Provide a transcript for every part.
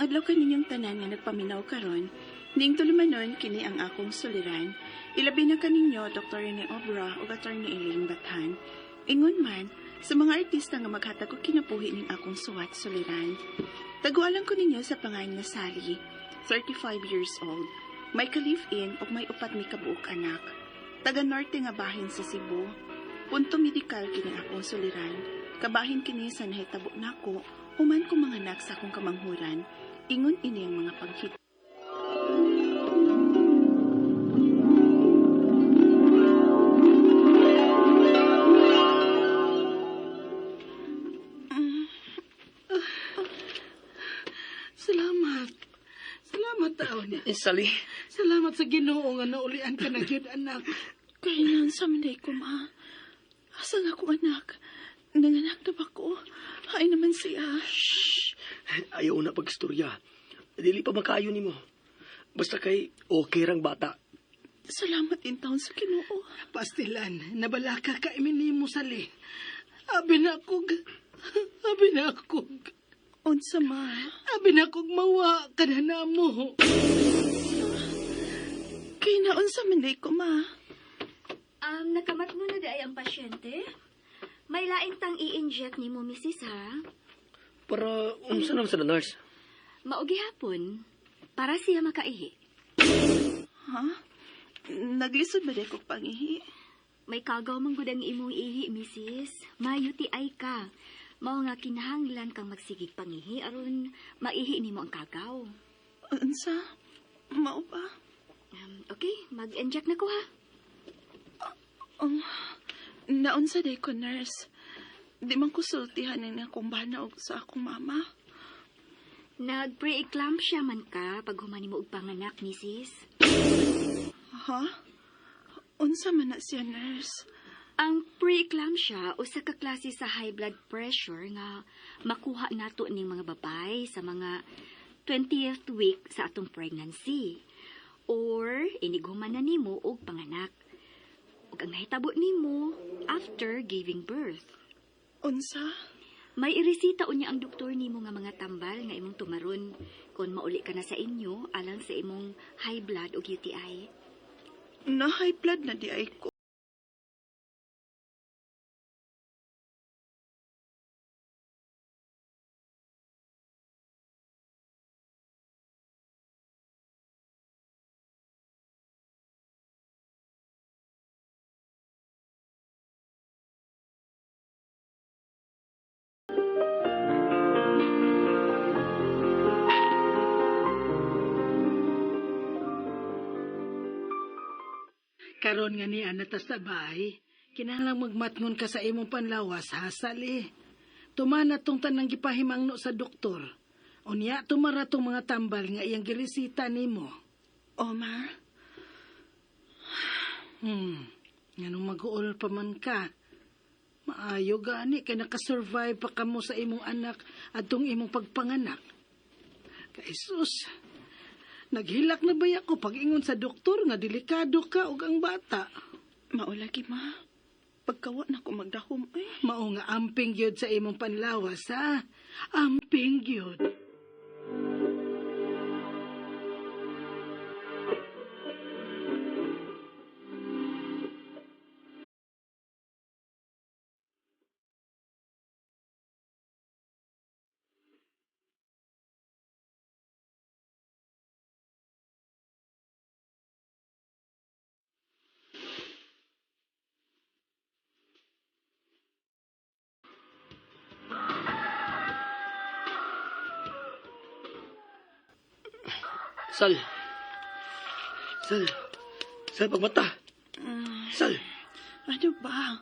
adlaw kaninyong tanan nga nagpaminaw karon, ning tulumanon kini ang akong suliran. Ilabi na kaninyo Dr. Rene Obra o Attorney Elaine Bathan. Ingon man sa mga artista nga maghatag og kinabuhi ning akong suwat suliran. Tagualan ko ninyo sa pangalan nga Sally, 35 years old. May ka-live-in o may upat mi kabuok anak. Taga norte nga bahin sa Cebu. Punto medikal kini akong suliran. Kabahin kini sa nahitabo nako, human ko mga anak sa akong kamanghuran. Ingon ini ang mga paghit. Salamat taon. Sally. Salamat sa Ginoo nga naulian ka na gyud anak. Kailan sa manday ko, ma? Asa nga akong anak? Nanganak na ba ko? Hay naman siya. Shh! Ayaw na pagstorya. Dili pa makayo ni mo. Basta kay okay rang bata. Salamat din taon sa Ginoo. Pastilan, nabalaka ka iminimo sali. Abi na akog. Unsa, ma? Abi na akog mawa ka na namo. Kaya na unsa manday ko, ma? Nakamat mo na day ang pasyente? May laing tang i-inject ni mo, Mrs. ha? Para umsa naman sa nurse. Maugi hapon, para siya makaihi. Ha? Naglisod ba day ko pangihi? May kagaw man gud ang imong ihi, Mrs. May-UTI ka. Mao nga kinahanglan kang magsigig pangihi aron maihi nimo ang kagaw. Unsa? Mao ba? Okay, mag-inject na ko ha. Naunsa day ko, nurse. Di man ko sultihan ang akong bana og sa akong mama. Nag-pre-eclampsia man ka pag humani mo og panganak, Mrs. Ha? Unsa man na siya, nurse? Ang pre-eclampsia usa ka klase sa high blood pressure nga makuha nato ning mga babay sa mga 20th week sa atong pregnancy or iniguman na nimo og panganak. Ug ang nahitabo nimo after giving birth. Unsa? May iresita unya ang doktor nimo nga mga tambal nga imong tumaron kung mauli ka na sa inyo alang sa imong high blood o UTI. Na high blood na di ay ko. Karon nga ni ana ta sa bahay, kinahanglang magmatngon ka sa imong panlawas ha, Sali. Tumana tong tanang gipahimangno sa doktor. Unya tumara tong mga tambal nga iyang giresita nimo. Omar? Nganong mag-uol pa man ka. Maayo gani kay nakasurvive pa kamo sa imong anak at tong imong pagpanganak. Kay sus, naghilak na ba ako pag-ingon sa doktor nga delikado ka ug ang bata. Maulagi, ma. Pagkawa na ko magdahom, eh. Mao nga amping gyud sa imong panlawas, ha? Amping gyud. Sal. Sal, pagmata. Sal. Ano ba?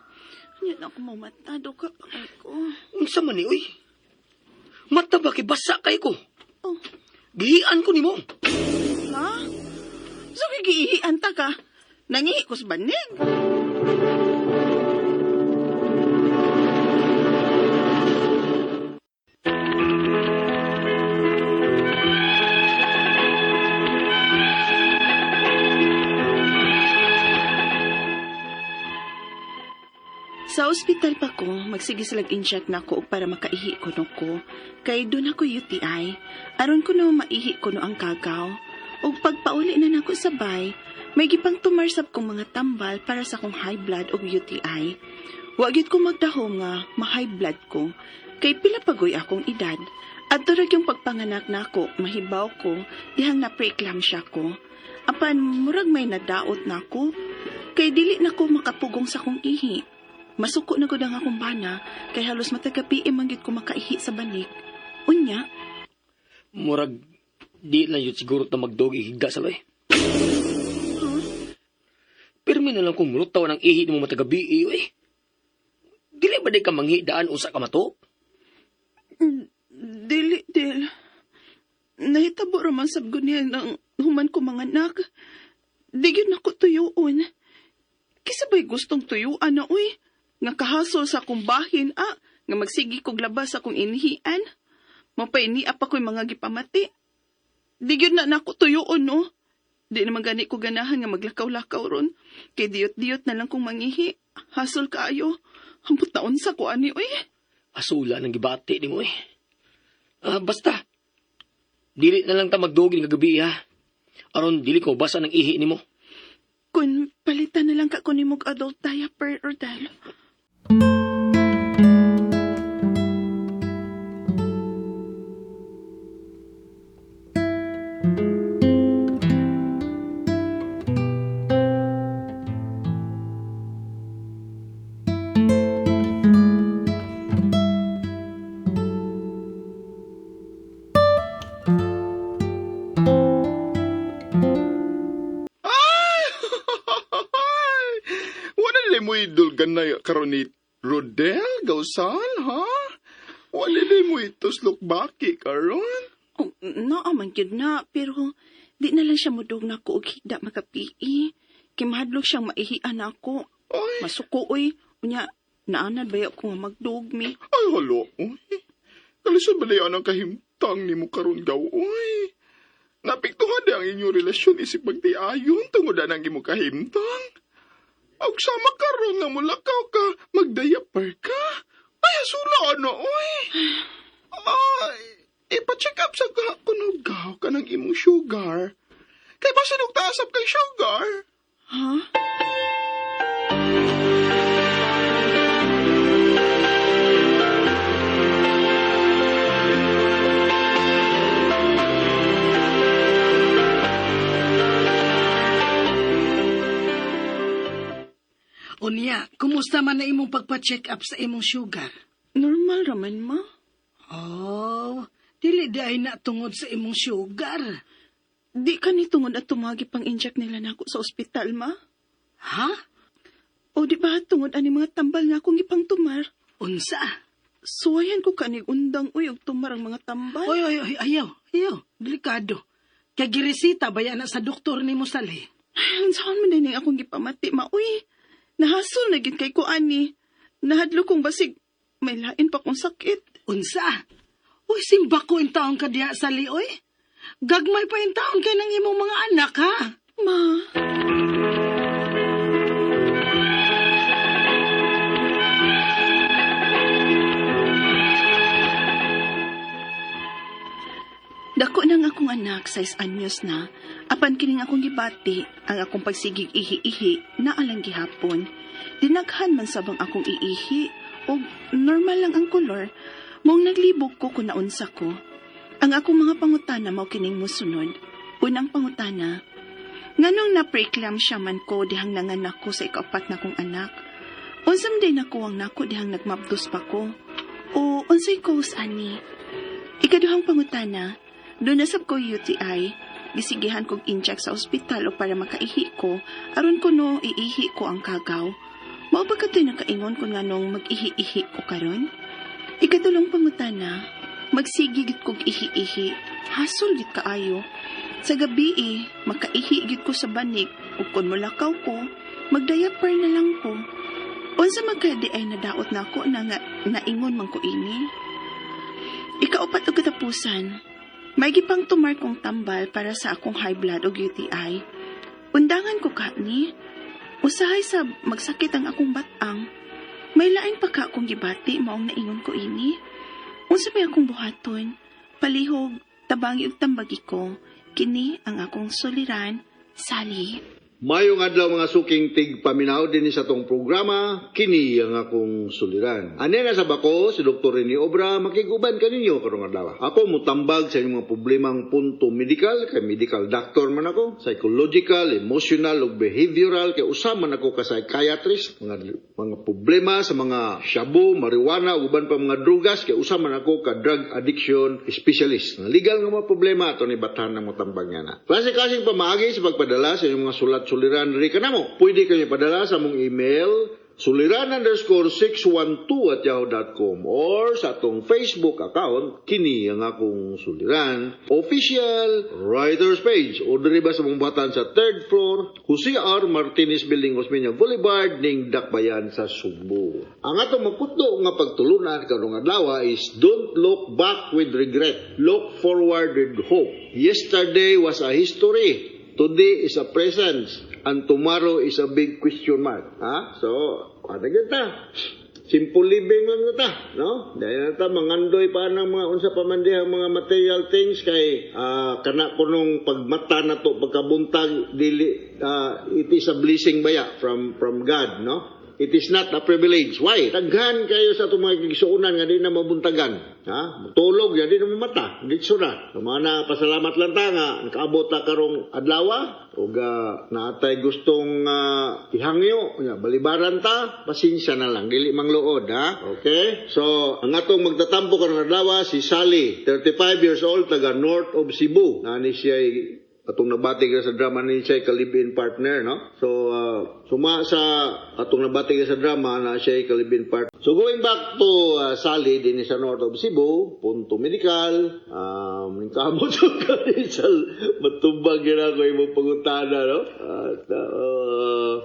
Yan ako mamatado ka kamay ko. Unsa man ni, uy? Mata ba kay basa kay ko? Oh. Gihian ko nimo. Ha? So, gigihian ta ka? Nangihi ko sa banig? Sa ospital pa ko, magsige silag inject na ko para makaihi ko no ko. Kay doon ako UTI. Aron ko no maihi ko no ang kagaw. O pagpauli na nako sabay, may gipang tumarsap kong mga tambal para sa kong high blood o UTI. Wagit ko magdahom nga ma-high blood ko. Kay pila pagoy akong edad. At durag yung pagpanganak nako, mahibaw ko, dihang na pre-eclampsia ko. Apan murag may nadaot nako. Kay dili nako makapugong sa kong ihi. Masuko na gud ang akong bana, kay halos matagabi manggit ko makaihi sa banik. Unya, Murag, di lang yun siguro na magdogi higda sa loy. Pero may nalang kung murutaw ng ihi mo matagabi eh. Dili ba di ka manghidaan usa ka mato? dili. Nahitabo raman sab gud niya ng human ko mga anak. Di gyud nako tuyoon. Kisabay gustong tuyuan na uy. Nga kahasol sa akong bahin, nga magsigi kog labas sa akong inhian. Mapaini pa ko'y mga gipamati. Di gyud na nako tuyoon, no? Di naman gani ko ganahan nga maglakaw-lakaw ron. Kay diyot-diyot na lang kong mangihi. Hasol kaayo. Hambot na unsa ko ani, uy. Asula ng gibati ni mo eh. Basta, dili na lang ta magdogi ng gabi ha. Aron dili ko basa ng ihi ni mo. Kung palitan na lang ka ko ni mog adult diaper or dal. Wala nila mo idulgan na karon ni Rodel, Gausan, ha? Wala nila mo ituslok baki karon. Oh, naaman yun na, pero di na lang siya mudog na ko og higda makapii. Kimahadlok siyang maihian ako. Ay, Masuko, uy. Unya, naanad ba ko nga magdugmi? ay halo, uy. Kalisod ba na yan ang kahimtang ni mo karon daw, uy. Napiktuhan na ang inyong relasyon isip magtiayon tungod na ang imong kahimtang. Og sama karon nga mulakaw ka, magdiaper ka. Ay, asula na, uy. Ay, ipa-check up sa kakunugaw ka ng imong sugar. Kay basta nagtasap kay sugar. Ha? Unya, kumusta man na imong pagpa-check up sa imong sugar? Normal raman, ma. Oh, dili di ay na tungod sa imong sugar. Di ka ni tungod at tumagi pang inject nila na ako sa ospital, ma. Ha? O di ba tungod ani mga tambal nga akong ipang tumar? Unsa? Suwayan ko kanig undang uy og tumar ang mga tambal. Oy, ayaw. Delikado. Kay giresita baya na sa doktor ni mo sali. Ay, saan man din akong gipamati, ma. Uy, nahasol na gid kay ko ani. Nahadlo kong basig may lain pa kong sakit. Unsa? Uy, simba ko in taon ka diha sali, oy. Gagmay pa in taon kay ng imong mga anak, ha? Ma. Dako nang akong anak, 6 anyos na, apan kining akong gibati, ang akong pagsigig ihi-ihi na alang gihapon. Dinaghan man sabang akong iihi, o normal lang ang kolor, mong naglibog ko kung naunsa ko. Ang akong mga pangutana mao kining mosunod. Unang pangutana, nganong na-preeclampsia man ko dihang nanganak ko sa ikaapat na kong anak? Unsam day nakuwang nako dihang nagmabdos pa ko? O unsay cause ani? Ikaduhang pangutana, doon nasab ko UTI, gisigihan kong inject sa ospital o para makaihi ko, aron ko no iihi ko ang kagaw. Mao ba katoy nakaingon ko nga nung mag-ihi-ihi ko karon? Ikatulong pangutana, magsigigit kog ihi-ihi, hasol git kaayo. Sa gabi makaihi git ko sa banik, ug kun mulakaw ko, magdiaper na lang ko. Unsa magkadi ay nadaot na ako na nga naingon man ko ini. Ikaapat og katapusan, may gipang tumar kong tambal para sa akong high blood o UTI. Undangan ko kani, usahay sa magsakit ang akong batang. May lain pa ka akong gibati maong naingon ko ini. Unsa may akong buhaton, palihog, tabangi ug tambagi ko, kini ang akong soliran, Sally. Mayong adlaw mga suking tigpaminaw din sa tong programa, kini ang akong suliran. Ani na sa bako, si Dr. Rene Obra, makiguban kaninyo karong adlaw. Ako mutambag sa inyong mga problemang punto medical, kay medical doctor man ako, psychological, emotional, ug behavioral, kay usama man ako ka psychiatrist, mga problema sa mga shabu, marijuana, ug uban pa mga drugas, kay usama man ako ka drug addiction specialist. Legal nga mga problema ato ni bathan ng mutambag nga na. Klase-klaseng pamaagi sa pagpadala sa inyong mga suliran rin ka na mo. Pwede kayo padala sa mong email suliran_612@yahoo.com or sa atong Facebook account, kini ang akong suliran, official writers page o diriba sa mong batan sa 3rd floor, Jose R. Martinez Building, Osmeña Boulevard, ning Dakbayan sa Subo. Ang atong magputlo nga pagtulunan karong adlaw is don't look back with regret, look forward with hope. Yesterday was a history. Today is a present, and tomorrow is a big question mark. So, ano kita? Simple living lang kita, no? Dahil nata mangandoy pa ng mga unsa pa man dihang mga material things kay kana kunong pagmata na to pagkabuntag dili it is a blessing baya from God, no? It is not a privilege. Why? Taghan kayo sa itong mga gigsuunan nga di na mabuntagan. Tulog, ya di na mamata. Dito na. Mga pasalamat lang ta nga, nakaabot ta karong adlawa, o naatay gustong ihangyo, balibaran ta, pasensya na lang, dili mangluod, ha? Okay? So, ang atong magtatampo karong adlawa, si Sally, 35 years old, taga North of Cebu. Nani siya atong nabatig sa drama ni siya ka-live-in partner, no? So, suma sa atong nabatig sa drama na siya ka-live-in partner. So, going back to Sally, din sa North of Cebu, punto medical, kamot sa kanisal, matubag yun ako imong pangutana, no? At,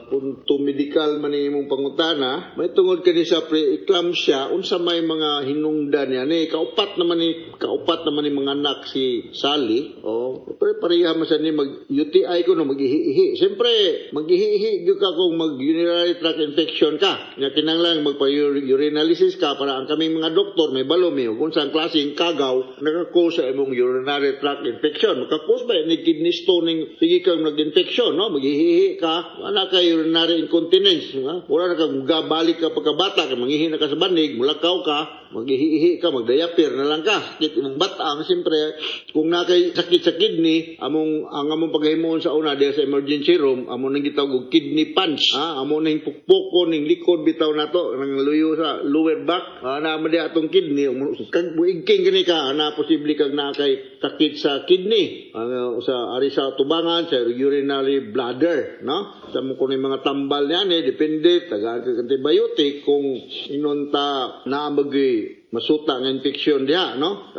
punto medical man imong pangutana, may tungod ka sa pre-eclampsia, unsa may mga hinungdan yan, kaupat naman ni mga anak si Sally, pareha man sa ni mag-UTI ko no, mag-ihi-ihi. Siyempre, mag-ihi-ihi ka kung mag-urinary tract infection ka. Nga kinanglang magpa-urinalysis ka para ang kaming mga doktor may balomi o kung saan klaseng kagaw nakakos sa imong urinary tract infection. Makakos ba ni kidney stone sige kang nag-infection, no? Mag-ihi-ihi ka, wala ka urinary incontinence. Wala na kang balik ka pagkabata, mangihi na ka sa banig, mulakaw ka, mag-ihi-ihi ka, magdayapir na lang ka. Sakit imong batang, siyempre, kung nakay sakit sa kidney, ang among paghimon sa una diya sa emergency room, among nang gitawag og kidney punch, among nang pukpoko ning likod bitaw nato nang luyo sa lower back, na man diya atong kidney, kag buigking gani ka, na posible kag nakay sakit sa kidney, sa ari sa tubangan, sa urinary bladder, no? Sa mo kuno mga tambal niyan depende tagaan kag antibiotic kung inunta na masuta ng infection diha, no?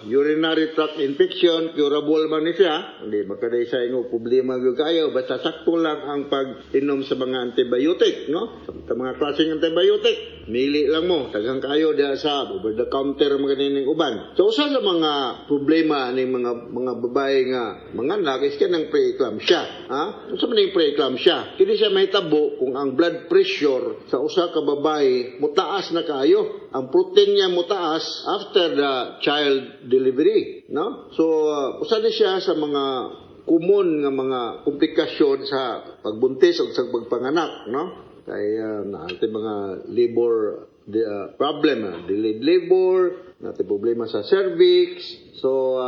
Urinary tract infection, curable man ni siya. Hindi makaday sa inyo problema gyud kayo, basta sakto lang ang pag-inom sa mga antibiotic, no? Sa mga klaseng antibiotic, mili lang mo, tagang kayo diha sa over the counter mga ning uban. So usa sa mga problema ning mga babae nga mga anak is kanang preeclampsia, Unsa man ning preeclampsia? Kini siya mahitabo kung ang blood pressure sa usa ka babae mutaas na kayo. Ang protein niya mutaas after the child delivery, no? So, usa na siya sa mga common nga mga komplikasyon sa pagbuntis o sa pagpanganak, no? Kaya natin mga labor problem, delayed labor, natin problema sa cervix. So,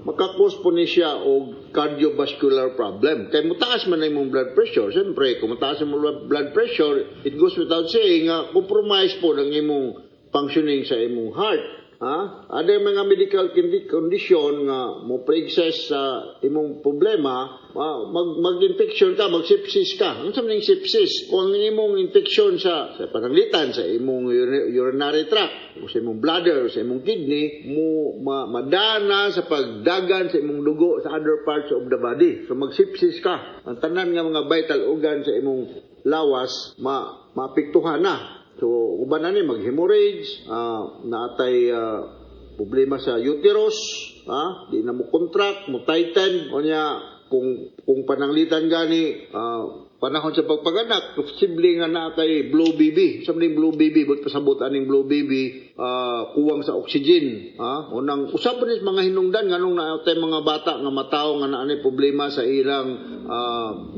makakos po ni siya og cardiovascular problem. Kaya mutaas man na imong blood pressure. Siyempre, kung mataas imong blood pressure, it goes without saying, compromise po ng imong functioning sa imong heart. Ada mga medical condition nga mo pre-exist sa imong problema, mag-infection ka, mag-sepsis ka. Ano sa maning sepsis? Kung imong infection sa pananglitan, sa imong urinary tract, o sa imong bladder, sa imong kidney, mo madana sa pagdagan sa imong dugo sa other parts of the body. So mag-sepsis ka. Ang tanan nga mga vital organ sa imong lawas, maapektuhan na. So, uban na ni mag-hemorrhage, naatay problema sa uterus, di na mo contract, mo tighten, o niya, kung pananglitan gani panahon sa pagpanganak, posible nga na kay blow baby. Sabing blow baby, but pasabot aning blow baby, kuwang sa oxygen. Unang usab rin mga hinungdan nganong naatay mga bata nga mataw nga naanay problema sa ilang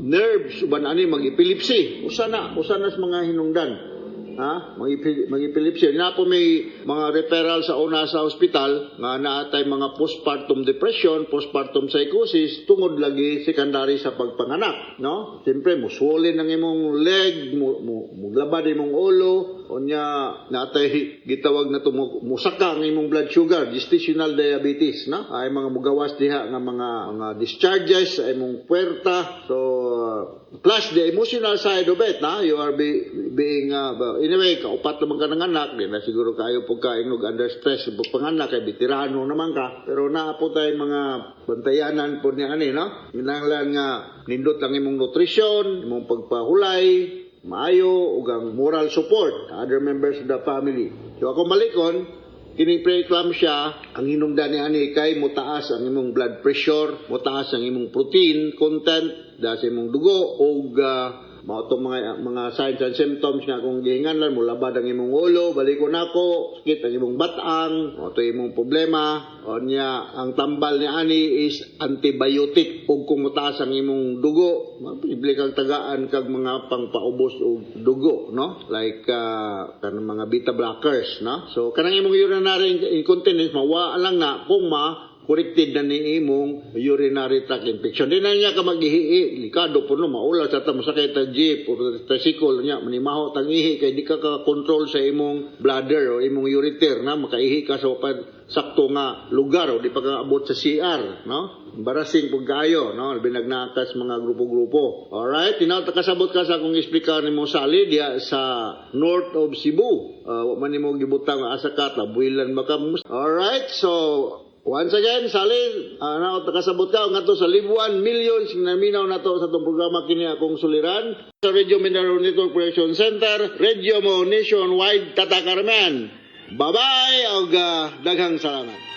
nerves uban ani mag-epilepsy. Usa na sa mga hinungdan. Mag-epilepsy. Na po may mga referral sa una sa ospital nga naatay mga postpartum depression, postpartum psychosis tungod lagi secondary sa pagpanganak, no? Siyempre muswollen ang imong leg, muglabad imong ulo, unya naatay gitawag na to musaka ang imong blood sugar, gestational diabetes, no? Ay mga mugawas diha nga mga discharges sa imong puwerta. So plus the emotional side of it, na you are being anyway, kaupat naman ka ng anak, di na siguro kayo pagkainog under stress sa panganak, kay veterano naman ka, pero naapo tayo mga bantayanan po niya no? Minanglan nga nindot lang imong nutrisyon, imong pagpahulay, maayo, ug ang moral support other members of the family. So ako malikon, kini preeclampsia, ang hinungdan ni ani kay mutaas ang imong blood pressure, mutaas ang imong protein content da sa imong dugo ug mao tong mga signs and symptoms nga kung gihinganlan mo labad ang imong ulo, baliko nako, sakit ang imong batang, mao to imong problema. Onya ang tambal ni ani is antibiotic ug kung mutaas ang imong dugo, posible kang tagaan kag mga pangpaubos og dugo, no? Like kanang mga beta blockers, no? So kanang imong urinary incontinence mawa lang na kung corrected na ni imong urinary tract infection. Di na niya ka maghihi, likado po no, maula sa tamo sakay ta jeep o tricycle niya, manimaho tang ihi, kay di ka control sa imong bladder o imong ureter, na makaihi ka sa sakto nga lugar o di pa ka abot sa CR, no? Embarrassing pag kayo, no? Binagnakas mga grupo-grupo. Alright, tinawag kasabot ka sa akong explicar ni mo sali diya sa north of Cebu. Man mo gibutang asa ka, tabuilan maka. Alright, so once again, Sali, kasabot ka nga to sa Libuan Millions, naminaw na to sa itong programa kini akong suliran. Sa Radio Mindanao Network Production Center, Radio mo nationwide, Tata Carmen. Bye-bye, og daghang salamat.